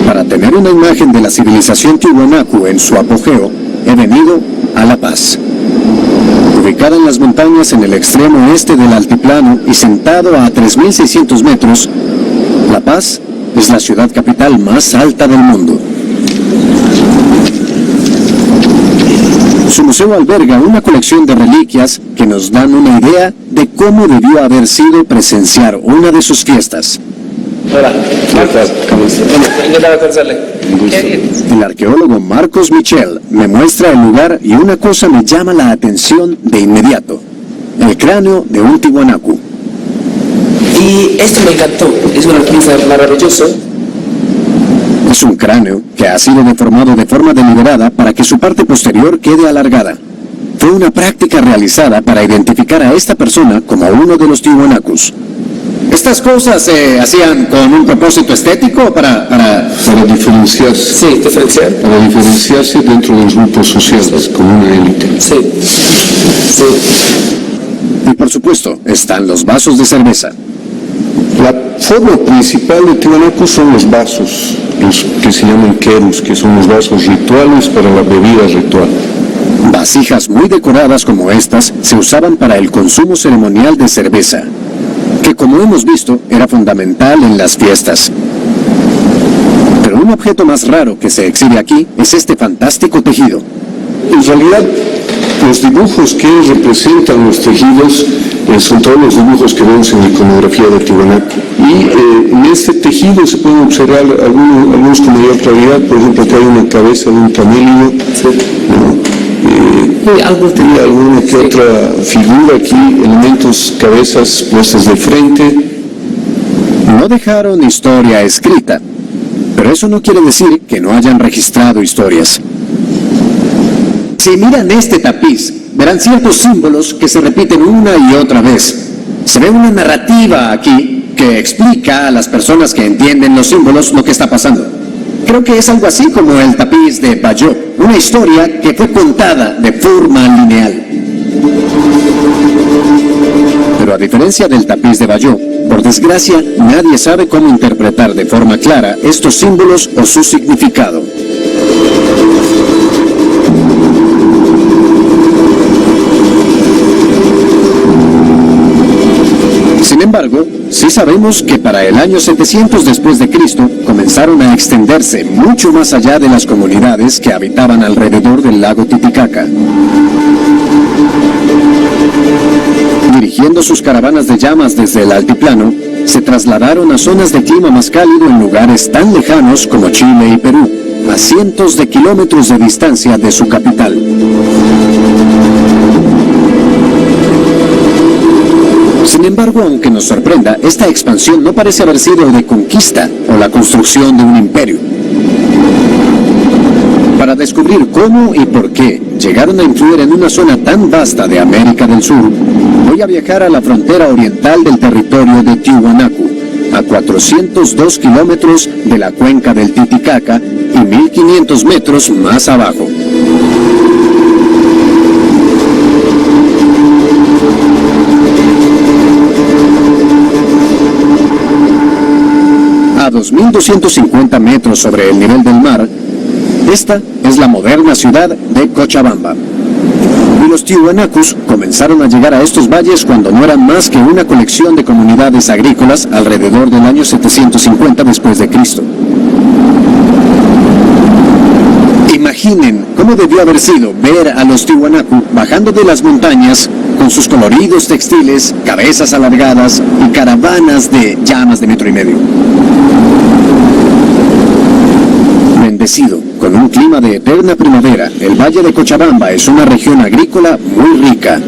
Para tener una imagen de la civilización Tiwanaku en su apogeo, he venido a La Paz. Ubicada en las montañas en el extremo oeste del altiplano y sentado a 3.600 metros, La Paz es la ciudad capital más alta del mundo. Su museo alberga una colección de reliquias que nos dan una idea de cómo debió haber sido presenciar una de sus fiestas. Hola, encantado de conocerle. El arqueólogo Marcos Michel me muestra el lugar y una cosa me llama la atención de inmediato: el cráneo de un Tiwanaku. Y esto me encantó, es una pieza maravillosa. Es un cráneo que ha sido deformado de forma deliberada para que su parte posterior quede alargada. Fue una práctica realizada para identificar a esta persona como uno de los Tiwanakus. ¿Estas cosas se hacían con un propósito estético para diferenciarse? Sí, diferenciar. Para diferenciarse dentro de los grupos sociales, como una élite. Sí, sí. Y por supuesto, están los vasos de cerveza. La forma principal de Tiwanaku son los vasos, los que se llaman kerus, que son los vasos rituales para la bebida ritual. Vasijas muy decoradas como estas se usaban para el consumo ceremonial de cerveza, que como hemos visto era fundamental en las fiestas. Pero un objeto más raro que se exhibe aquí es este fantástico tejido. En realidad, los dibujos que representan los tejidos son todos los dibujos que vemos en la iconografía de Tiwanaku. Y en este tejido se pueden observar algunos con mayor claridad. Por ejemplo, acá hay una cabeza de un camello, y alguna que otra figura aquí, elementos, cabezas puestas de frente. No dejaron historia escrita, pero eso no quiere decir que no hayan registrado historias. Si miran este tapiz, verán ciertos símbolos que se repiten una y otra vez. Se ve una narrativa aquí que explica a las personas que entienden los símbolos lo que está pasando. Creo que es algo así como el tapiz de Bayeux, una historia que fue contada de forma lineal. Pero a diferencia del tapiz de Bayeux, por desgracia, nadie sabe cómo interpretar de forma clara estos símbolos o su significado. Sin embargo, sí sabemos que para el año 700 después de Cristo comenzaron a extenderse mucho más allá de las comunidades que habitaban alrededor del lago Titicaca. Dirigiendo sus caravanas de llamas desde el altiplano, se trasladaron a zonas de clima más cálido en lugares tan lejanos como Chile y Perú, a cientos de kilómetros de distancia de su capital. Sin embargo, aunque nos sorprenda, esta expansión no parece haber sido de conquista o la construcción de un imperio. Para descubrir cómo y por qué llegaron a influir en una zona tan vasta de América del Sur, voy a viajar a la frontera oriental del territorio de Tiwanaku, a 402 kilómetros de la cuenca del Titicaca y 1500 metros más abajo. A 2.250 metros sobre el nivel del mar, esta es la moderna ciudad de Cochabamba. Y los tiwanakus comenzaron a llegar a estos valles cuando no eran más que una colección de comunidades agrícolas alrededor del año 750 después de Cristo. Imaginen cómo debió haber sido ver a los tiwanaku bajando de las montañas con sus coloridos textiles, cabezas alargadas y caravanas de llamas de 1,5 metros. Bendecido, con un clima de eterna primavera, el Valle de Cochabamba es una región agrícola muy rica.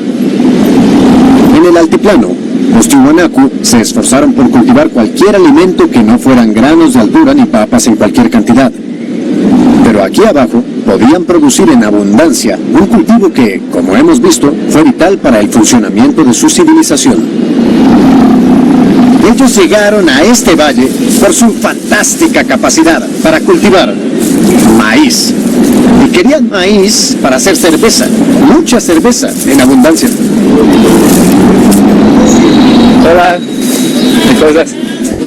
En el altiplano, los tiwanaku se esforzaron por cultivar cualquier alimento que no fueran granos de altura ni papas en cualquier cantidad. Pero aquí abajo podían producir en abundancia un cultivo que, como hemos visto, fue vital para el funcionamiento de su civilización. Ellos llegaron a este valle por su fantástica capacidad para cultivar maíz. Y querían maíz para hacer cerveza, mucha cerveza en abundancia. Hola, ¿qué cosas?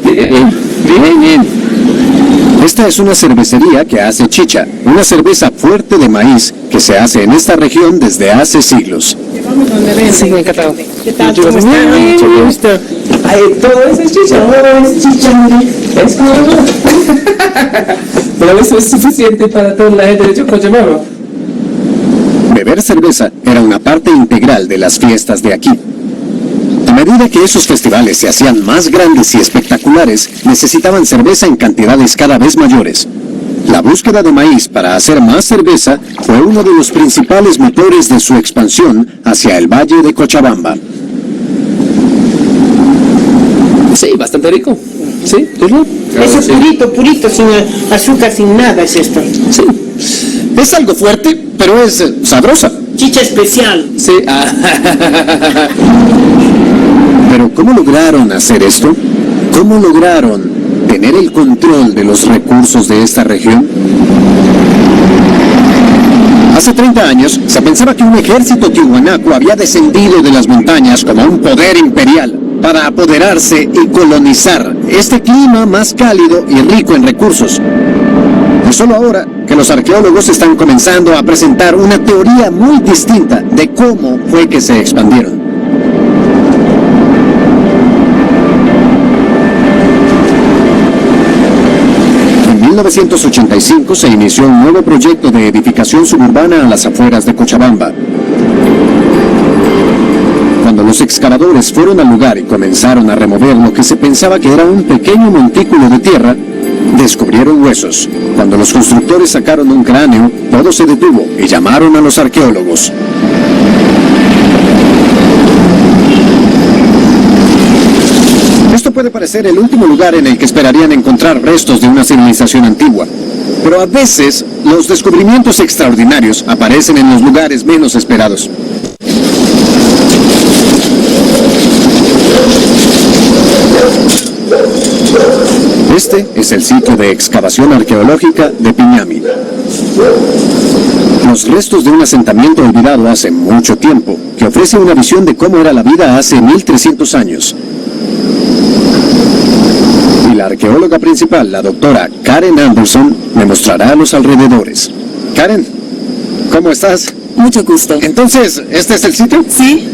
Bien. Esta es una cervecería que hace chicha, una cerveza fuerte de maíz que se hace en esta región desde hace siglos. Sí, encantado. ¿Qué tal? ¿Cómo están? Mucho gusto. Ay, todo eso es chicha, es chicha, mire. Es como... Pero eso es suficiente para toda la gente de Cochabamba. Beber cerveza era una parte integral de las fiestas de aquí. A medida que esos festivales se hacían más grandes y espectaculares, necesitaban cerveza en cantidades cada vez mayores. La búsqueda de maíz para hacer más cerveza fue uno de los principales motores de su expansión hacia el Valle de Cochabamba. Sí, bastante rico. Sí, ¿no? Eso es purito, sin azúcar, sin nada es esto. Sí, es algo fuerte, pero es sabrosa. Chicha especial. Sí. Pero ¿cómo lograron hacer esto? ¿Cómo lograron tener el control de los recursos de esta región? Hace 30 años se pensaba que un ejército tiwanaku había descendido de las montañas como un poder imperial para apoderarse y colonizar este clima más cálido y rico en recursos. Y solo ahora que los arqueólogos están comenzando a presentar una teoría muy distinta de cómo fue que se expandieron. En 1985 se inició un nuevo proyecto de edificación suburbana a las afueras de Cochabamba. Cuando los excavadores fueron al lugar y comenzaron a remover lo que se pensaba que era un pequeño montículo de tierra, descubrieron huesos. Cuando los constructores sacaron un cráneo, todo se detuvo y llamaron a los arqueólogos. Esto puede parecer el último lugar en el que esperarían encontrar restos de una civilización antigua, pero a veces los descubrimientos extraordinarios aparecen en los lugares menos esperados. Este es el sitio de excavación arqueológica de Piñami. Los restos de un asentamiento olvidado hace mucho tiempo, que ofrece una visión de cómo era la vida hace 1300 años. Y la arqueóloga principal, la doctora Karen Anderson, me mostrará los alrededores. Karen, ¿cómo estás? Mucho gusto. Entonces, ¿este es el sitio? Sí.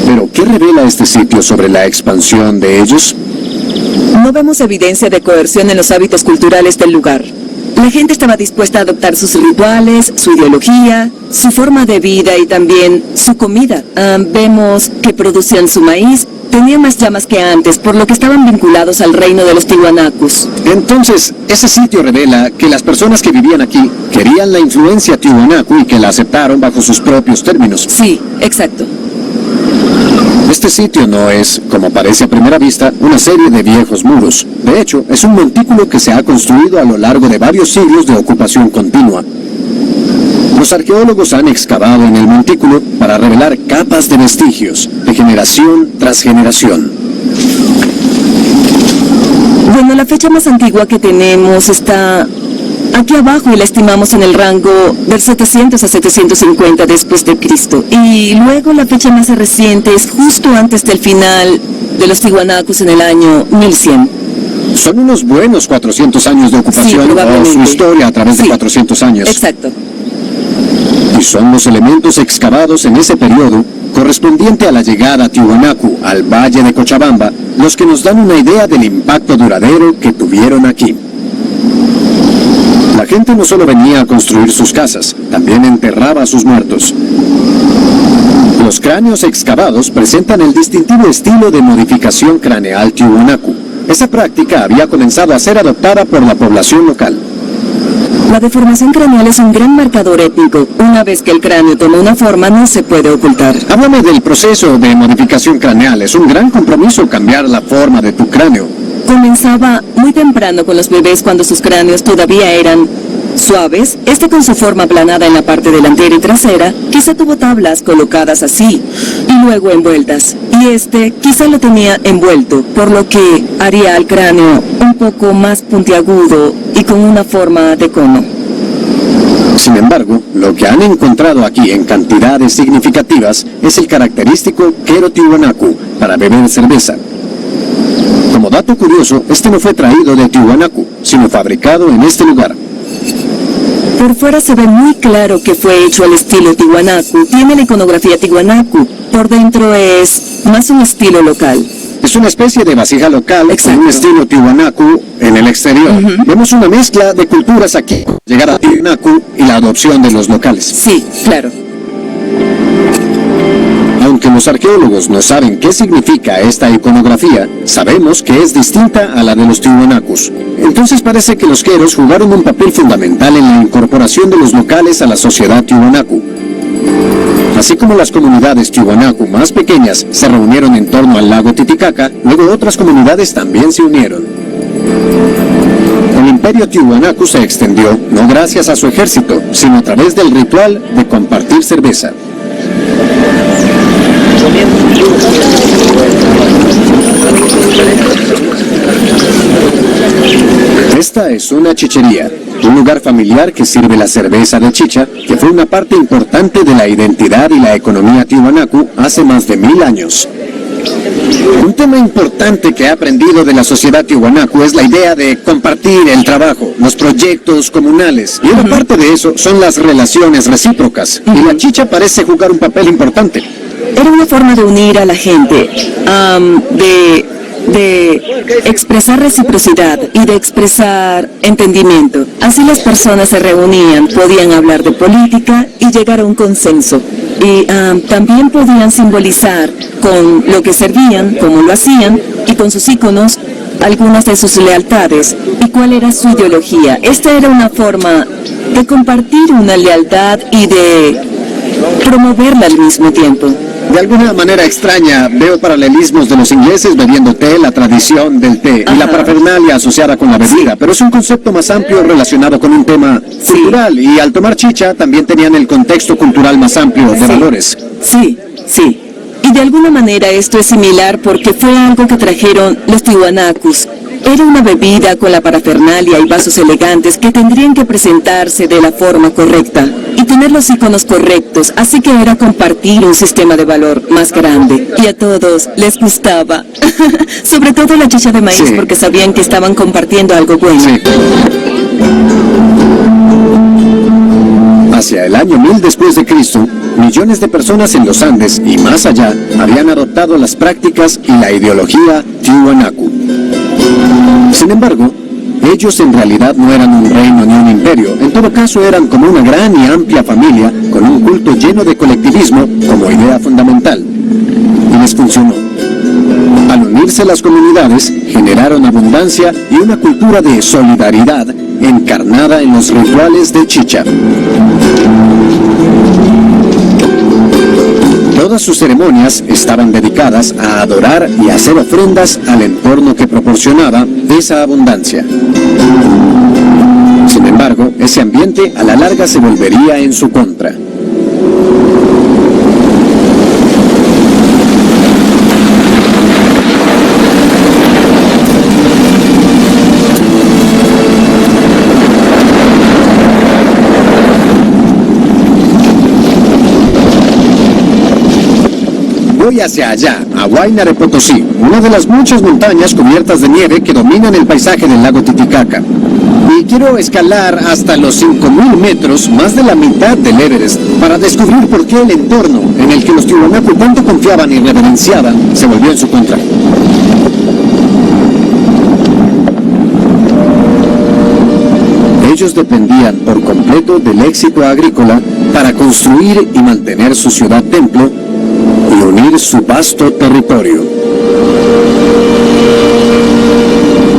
¿Pero qué revela este sitio sobre la expansión de ellos? No vemos evidencia de coerción en los hábitos culturales del lugar. La gente estaba dispuesta a adoptar sus rituales, su ideología, su forma de vida y también su comida. Vemos que producían su maíz, tenían más llamas que antes, por lo que estaban vinculados al reino de los Tiwanakus. Entonces, ese sitio revela que las personas que vivían aquí querían la influencia Tiwanaku y que la aceptaron bajo sus propios términos. Sí, exacto. Este sitio no es, como parece a primera vista, una serie de viejos muros. De hecho, es un montículo que se ha construido a lo largo de varios siglos de ocupación continua. Los arqueólogos han excavado en el montículo para revelar capas de vestigios, de generación tras generación. Bueno, la fecha más antigua que tenemos está aquí abajo y la estimamos en el rango del 700 a 750 después de Cristo. Y luego la fecha más reciente es justo antes del final de los Tiwanakus en el año 1100. Son unos buenos 400 años de ocupación, o su historia a través de 400 años. Exacto. Y son los elementos excavados en ese periodo, correspondiente a la llegada Tiwanaku al valle de Cochabamba, los que nos dan una idea del impacto duradero que tuvieron aquí. La gente no solo venía a construir sus casas, también enterraba a sus muertos. Los cráneos excavados presentan el distintivo estilo de modificación craneal Tiwanaku. Esa práctica había comenzado a ser adoptada por la población local. La deformación craneal es un gran marcador étnico. Una vez que el cráneo toma una forma, no se puede ocultar. Háblame del proceso de modificación craneal. Es un gran compromiso cambiar la forma de tu cráneo. Comenzaba muy temprano con los bebés cuando sus cráneos todavía eran suaves. Este con su forma aplanada en la parte delantera y trasera, quizá tuvo tablas colocadas así y luego envueltas. Y este quizá lo tenía envuelto, por lo que haría al cráneo un poco más puntiagudo y con una forma de cono. Sin embargo, lo que han encontrado aquí en cantidades significativas es el característico Kero Tiwanaku para beber cerveza. Como dato curioso, este no fue traído de Tiwanaku, sino fabricado en este lugar. Por fuera se ve muy claro que fue hecho al estilo Tiwanaku. Tiene la iconografía Tiwanaku. Por dentro es más un estilo local. Es una especie de vasija local con un estilo Tiwanaku en el exterior. Vemos una mezcla de culturas aquí, llegar a Tiwanaku y la adopción de los locales. Sí, claro. Aunque los arqueólogos no saben qué significa esta iconografía, sabemos que es distinta a la de los Tiwanakus. Entonces parece que los Keros jugaron un papel fundamental en la incorporación de los locales a la sociedad Tiwanaku. Así como las comunidades Tiwanaku más pequeñas se reunieron en torno al lago Titicaca, luego otras comunidades también se unieron. El imperio Tiwanaku se extendió no gracias a su ejército, sino a través del ritual de compartir cerveza. Esta es una chichería, un lugar familiar que sirve la cerveza de chicha, que fue una parte importante de la identidad y la economía Tiwanaku hace más de 1000 años. Un tema importante que he aprendido de la sociedad tiwanaku es la idea de compartir el trabajo, los proyectos comunales. Y una parte de eso son las relaciones recíprocas. Y la chicha parece jugar un papel importante. Era una forma de unir a la gente, de expresar reciprocidad y de expresar entendimiento. Así las personas se reunían, podían hablar de política y llegar a un consenso. Y también podían simbolizar con lo que servían, cómo lo hacían, y con sus íconos, algunas de sus lealtades y cuál era su ideología. Esta era una forma de compartir una lealtad y de promoverla al mismo tiempo. De alguna manera extraña, veo paralelismos de los ingleses bebiendo té, la tradición del té y la parafernalia asociada con la bebida, pero es un concepto más amplio relacionado con un tema cultural, y al tomar chicha también tenían el contexto cultural más amplio de valores. Sí. Y de alguna manera esto es similar porque fue algo que trajeron los tiwanakus. Era una bebida con la parafernalia y vasos elegantes que tendrían que presentarse de la forma correcta y tener los iconos correctos, así que era compartir un sistema de valor más grande. Y a todos les gustaba. Sobre todo la chicha de maíz, porque sabían que estaban compartiendo algo bueno. Hacia el año 1000 después de Cristo, millones de personas en los Andes y más allá habían adoptado las prácticas y la ideología tiwanaku. Sin embargo, ellos en realidad no eran un reino ni un imperio. En todo caso, eran como una gran y amplia familia con un culto lleno de colectivismo como idea fundamental. Y les funcionó. Al unirse las comunidades, generaron abundancia y una cultura de solidaridad encarnada en los rituales de chicha. Todas sus ceremonias estaban dedicadas a adorar y hacer ofrendas al entorno que proporcionaba esa abundancia. Sin embargo, ese ambiente a la larga se volvería en su contra. Voy hacia allá, a Huayna de Potosí, una de las muchas montañas cubiertas de nieve que dominan el paisaje del lago Titicaca. Y quiero escalar hasta los 5000 metros, más de la mitad del Everest, para descubrir por qué el entorno en el que los tiwanaku tanto confiaban y reverenciaban se volvió en su contra. Ellos dependían por completo del éxito agrícola para construir y mantener su ciudad-templo y unir su vasto territorio.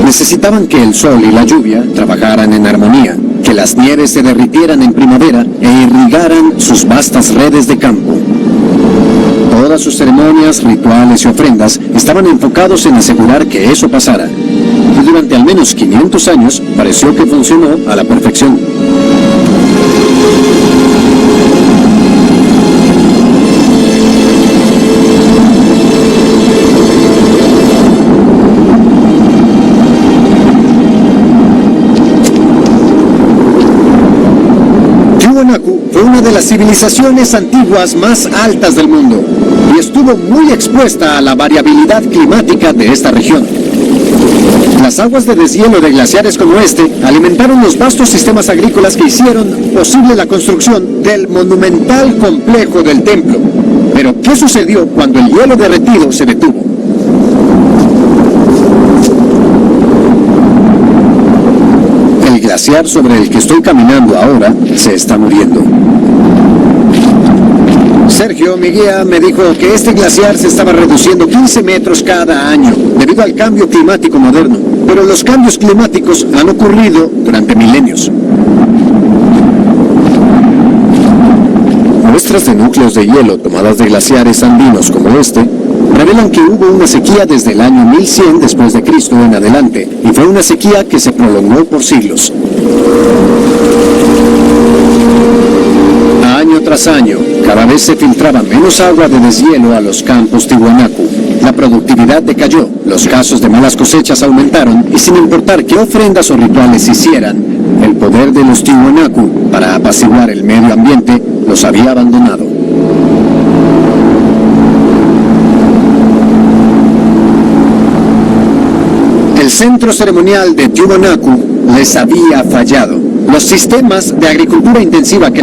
Necesitaban que el sol y la lluvia trabajaran en armonía, que las nieves se derritieran en primavera e irrigaran sus vastas redes de campo. Todas sus ceremonias, rituales y ofrendas estaban enfocados en asegurar que eso pasara. Y durante al menos 500 años pareció que funcionó a la perfección. Tiwanaku fue una de las civilizaciones antiguas más altas del mundo y estuvo muy expuesta a la variabilidad climática de esta región. Las aguas de deshielo de glaciares como este alimentaron los vastos sistemas agrícolas que hicieron posible la construcción del monumental complejo del templo. Pero, ¿qué sucedió cuando el hielo derretido se detuvo? El glaciar sobre el que estoy caminando ahora se está muriendo. Sergio, mi guía, me dijo que este glaciar se estaba reduciendo 15 metros cada año debido al cambio climático moderno. Pero los cambios climáticos han ocurrido durante milenios. Muestras de núcleos de hielo tomadas de glaciares andinos como este revelan que hubo una sequía desde el año 1100 después de Cristo en adelante, y fue una sequía que se prolongó por siglos. Año tras año, cada vez se filtraba menos agua de deshielo a los campos tiwanaku. La productividad decayó, los casos de malas cosechas aumentaron, y sin importar qué ofrendas o rituales hicieran, el poder de los tiwanaku para apaciguar el medio ambiente los había abandonado. centro ceremonial de Tiwanaku les había fallado. Los sistemas de agricultura intensiva que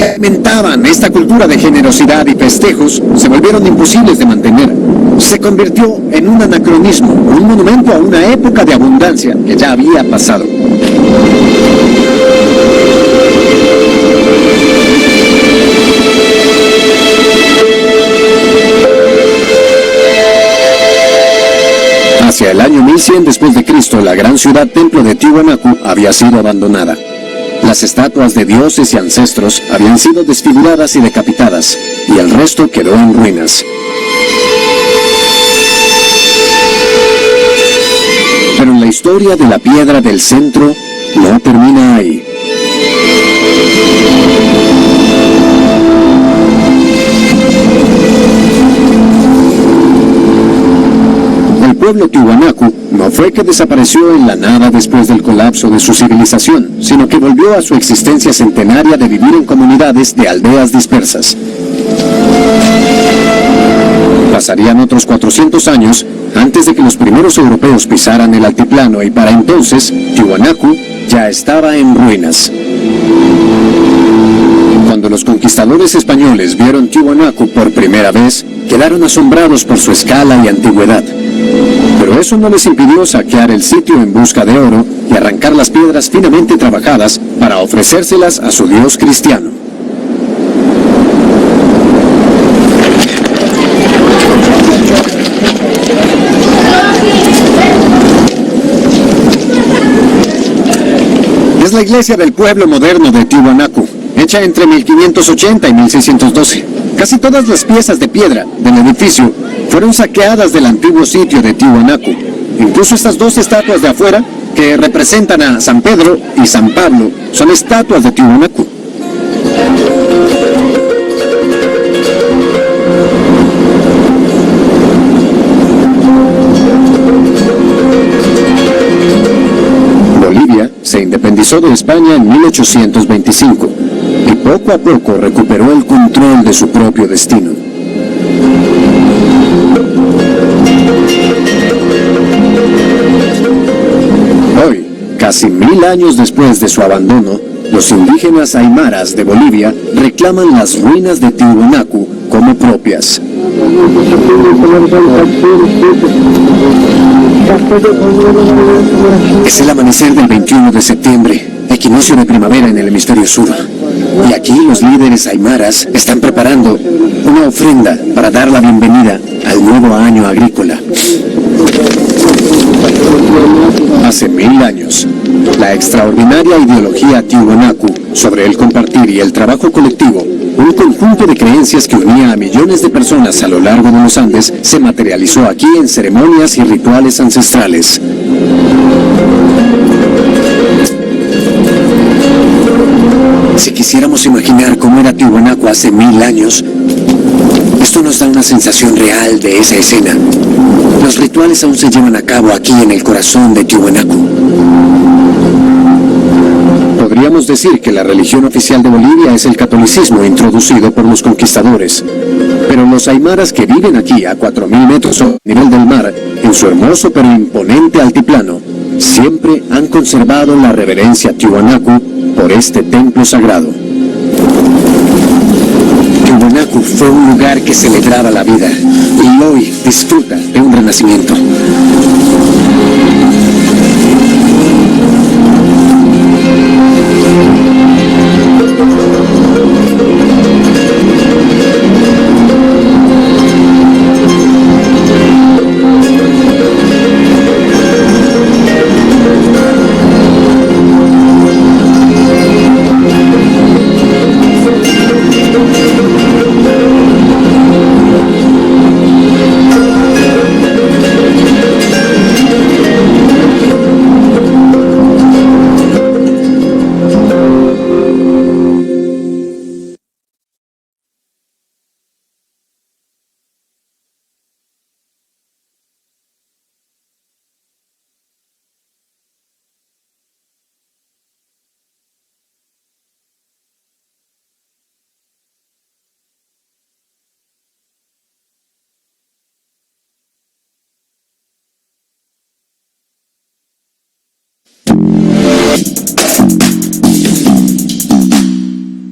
alimentaban esta cultura de generosidad y festejos se volvieron imposibles de mantener. Se convirtió en un anacronismo, un monumento a una época de abundancia que ya había pasado. Hacia el año 1100 después de Cristo, la gran ciudad templo de Tiwanaku había sido abandonada. Las estatuas de dioses y ancestros habían sido desfiguradas y decapitadas, y el resto quedó en ruinas. Pero la historia de la piedra del centro no termina ahí. El pueblo Tiwanaku no fue que desapareció en la nada después del colapso de su civilización, sino que volvió a su existencia centenaria de vivir en comunidades de aldeas dispersas. Pasarían otros 400 años antes de que los primeros europeos pisaran el altiplano y para entonces Tiwanaku ya estaba en ruinas. Cuando los conquistadores españoles vieron Tiwanaku por primera vez, quedaron asombrados por su escala y antigüedad. Pero eso no les impidió saquear el sitio en busca de oro y arrancar las piedras finamente trabajadas para ofrecérselas a su dios cristiano. Es la iglesia del pueblo moderno de Tiwanaku, hecha entre 1580 y 1612. Casi todas las piezas de piedra del edificio fueron saqueadas del antiguo sitio de Tiwanaku. Incluso estas dos estatuas de afuera, que representan a San Pedro y San Pablo, son estatuas de Tiwanaku. Bolivia se independizó de España en 1825 y poco a poco recuperó el control de su propio destino. Hoy, casi 1000 años después de su abandono, los indígenas aymaras de Bolivia reclaman las ruinas de Tiwanaku como propias. Es el amanecer del 21 de septiembre, equinoccio de primavera en el hemisferio sur. Y aquí los líderes aymaras están preparando una ofrenda para dar la bienvenida al nuevo año agrícola. Hace 1000 años, la extraordinaria ideología Tiwanaku sobre el compartir y el trabajo colectivo, un conjunto de creencias que unía a millones de personas a lo largo de los Andes, se materializó aquí en ceremonias y rituales ancestrales. Si quisiéramos imaginar cómo era Tiwanaku hace 1000 años, esto nos da una sensación real de esa escena. Los rituales aún se llevan a cabo aquí en el corazón de Tiwanaku. Podríamos decir que la religión oficial de Bolivia es el catolicismo introducido por los conquistadores. Pero los aymaras que viven aquí a 4000 metros sobre el nivel del mar, en su hermoso pero imponente altiplano, siempre han conservado la reverencia a Tiwanaku por este templo sagrado. Tiwanaku fue un lugar que celebraba la vida y hoy disfruta de un renacimiento.